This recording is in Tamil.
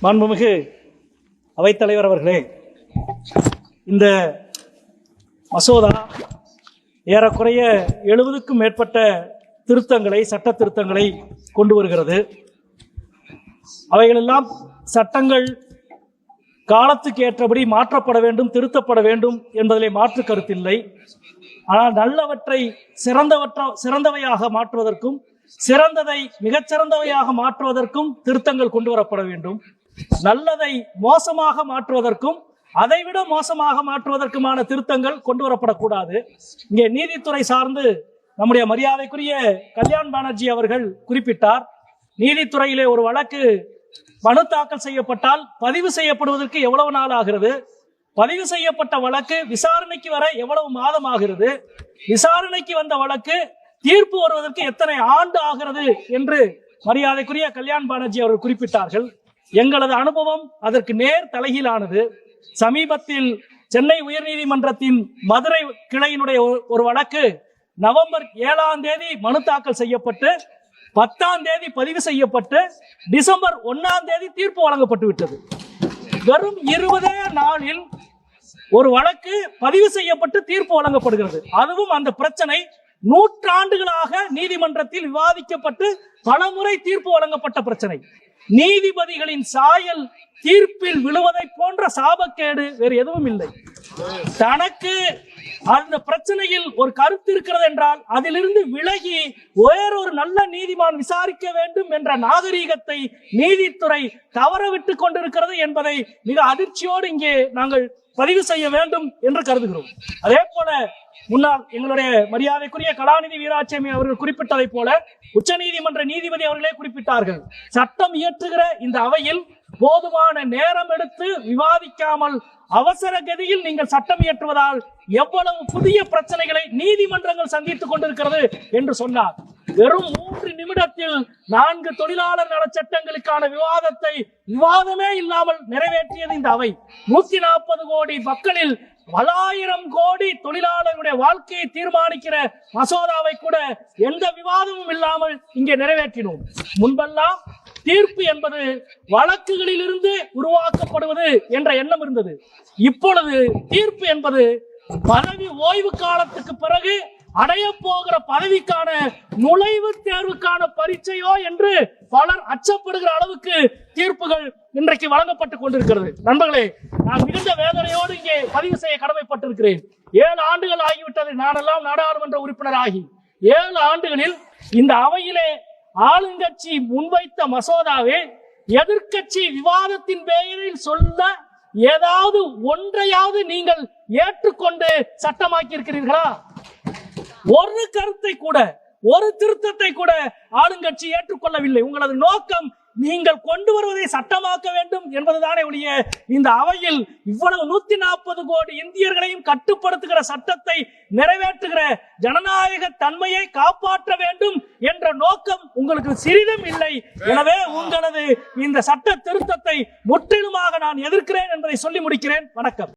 மாண்புமிகு அவைத்தலைவர் அவர்களே, இந்த மசோதா ஏறக்குறைய 70க்கும் மேற்பட்ட திருத்தங்களை, சட்ட திருத்தங்களை கொண்டு வருகிறது. அவைகளெல்லாம் சட்டங்கள் காலத்துக்கு ஏற்றபடி மாற்றப்பட வேண்டும், திருத்தப்பட வேண்டும் என்பதிலே மாற்று கருத்தில்லை. ஆனால் நல்லவற்றை சிறந்தவையாக மாற்றுவதற்கும், சிறந்ததை மிகச்சிறந்தவையாக மாற்றுவதற்கும் திருத்தங்கள் கொண்டு வரப்பட வேண்டும். நல்லதை மோசமாக மாற்றுவதற்கும், அதைவிட மோசமாக மாற்றுவதற்குமான திருத்தங்கள் கொண்டு வரப்படக்கூடாது. இங்கே நீதித்துறை சார்ந்து நம்முடைய மரியாதைக்குரிய கல்யாண் பானர்ஜி அவர்கள் குறிப்பிட்டார். நீதித்துறையிலே ஒரு வழக்கு மனு தாக்கல் செய்யப்பட்டால் பதிவு செய்யப்படுவதற்கு எவ்வளவு நாள் ஆகிறது, பதிவு செய்யப்பட்ட வழக்கு விசாரணைக்கு வர எவ்வளவு மாதம் ஆகிறது, விசாரணைக்கு வந்த வழக்கு தீர்ப்பு வருவதற்கு எத்தனை ஆண்டு ஆகிறது என்று மரியாதைக்குரிய கல்யாண் பானர்ஜி அவர்கள் குறிப்பிட்டார்கள். எங்களது அனுபவம் அதற்கு நேர் தலைகீழானது. சமீபத்தில் சென்னை உயர்நீதிமன்றத்தின் மதுரை கிளையினுடைய ஒரு வழக்கு நவம்பர் 7ஆம் தேதி மனு தாக்கல் செய்யப்பட்டு 10ஆம் தேதி பதிவு செய்யப்பட்டு டிசம்பர் 1ஆம் தேதி தீர்ப்பு வழங்கப்பட்டு விட்டது. வெறும் 20 நாளில் ஒரு வழக்கு பதிவு செய்யப்பட்டு தீர்ப்பு வழங்கப்படுகிறது. அதுவும் அந்த பிரச்சனை நூற்றாண்டுகளாக நீதிமன்றத்தில் விவாதிக்கப்பட்டு பலமுறை தீர்ப்பு வழங்கப்பட்ட பிரச்சனை. நீதிபதிகளின் சாயல் தீர்ப்பில் விழுவதை போன்ற சாபக்கேடு வேறு எதுவும் இல்லை. தனக்கு அந்த பிரச்சனையில் ஒரு கருத்து இருக்கிறது என்றால் அதிலிருந்து விலகி வேறொரு நல்ல நீதிமான் விசாரிக்க வேண்டும் என்ற நாகரீகத்தை நீதித்துறை தவறவிட்டு கொண்டிருக்கிறது என்பதை மிக அதிர்ச்சியோடு இங்கே நாங்கள் பதிவு செய்ய வேண்டும் என்று கருதுகிறோம். அதே போல முன்னாள் எங்களுடைய மரியாதைக்குரிய கலாநிதி வீராசாமி அவர்கள் குறிப்பிட்டதை போல உச்சநீதிமன்ற நீதிபதி அவர்களே குறிப்பிட்டார்கள். சட்டம் இயற்றுகிற இந்த அவையில் போதுமான நேரம் எடுத்து விவாதிக்காமல் அவசர கதியில் நீங்கள் சட்டம் இயற்றுவதால் எவ்வளவு புதிய பிரச்சனைகளை நீதிமன்றங்கள் சந்தித்துக் கொண்டிருக்கிறது என்று சொன்னார். வெறும் 3 நிமிடத்தில் 4 தொழிலாளர் நல சட்டங்களுக்கான விவாதமே இல்லாமல் நிறைவேற்றியது இந்த அவை. 140 கோடி மக்களில் பலாயிரம் கோடி தொழிலாளர்களுடைய வாழ்க்கையை தீர்மானிக்கிற மசோதாவை கூட எந்த விவாதமும் இல்லாமல் இங்கே நிறைவேற்றினோம். முன்பெல்லாம் தீர்ப்பு என்பது வழக்குகளில் இருந்து உருவாக்கப்படுவது என்ற எண்ணம் இருந்தது. இப்பொழுது தீர்ப்பு என்பது பதவி ஓய்வு காலத்துக்கு பிறகு அடைய போகிற பதவிக்கான நுழைவுத் தேர்வுக்கான பரீட்சையோ என்று பலர் அச்சப்படுகிற அளவுக்கு தீர்ப்புகள் இன்றைக்கு வழங்கப்பட்டுக் கொண்டிருக்கிறது. நண்பர்களே, நான் மிகுந்த வேதனையோடு இங்கே பதிவு செய்ய கடமைப்பட்டிருக்கிறேன். 7 ஆண்டுகள் ஆகிவிட்டது. நானெல்லாம் நாடாளுமன்ற உறுப்பினர் ஆகி 7 ஆண்டுகளில் இந்த அவையிலே ஆளுங்கட்சி முன்வைத்த மசோதாவே எதிர்கட்சி விவாதத்தின் பெயரில் சொல்ல ஏதாவது ஒன்றையாவது நீங்கள் ஏற்றுக்கொண்டு சட்டமாக்கி இருக்கிறீர்களா? ஒரு கருத்தை கூட, ஒரு திருத்தத்தை கூட ஆளுங்கட்சி ஏற்றுக்கொள்ளவில்லை. உங்களது நோக்கம் நீங்கள் கொண்டு வருவதை சட்டமாக்க வேண்டும் என்பதுதானே ஒழிய இந்த அவையில் இவ்வளவு 140 கோடி இந்தியர்களையும் கட்டுப்படுத்துகிற சட்டத்தை நிறைவேற்றுகிற ஜனநாயக தன்மையை காப்பாற்ற வேண்டும் என்ற நோக்கம் உங்களுக்கு சிறிதும் இல்லை. எனவே உங்களது இந்த சட்ட திருத்தத்தை முற்றிலுமாக நான் எதிர்க்கிறேன் என்பதை சொல்லி முடிக்கிறேன். வணக்கம்.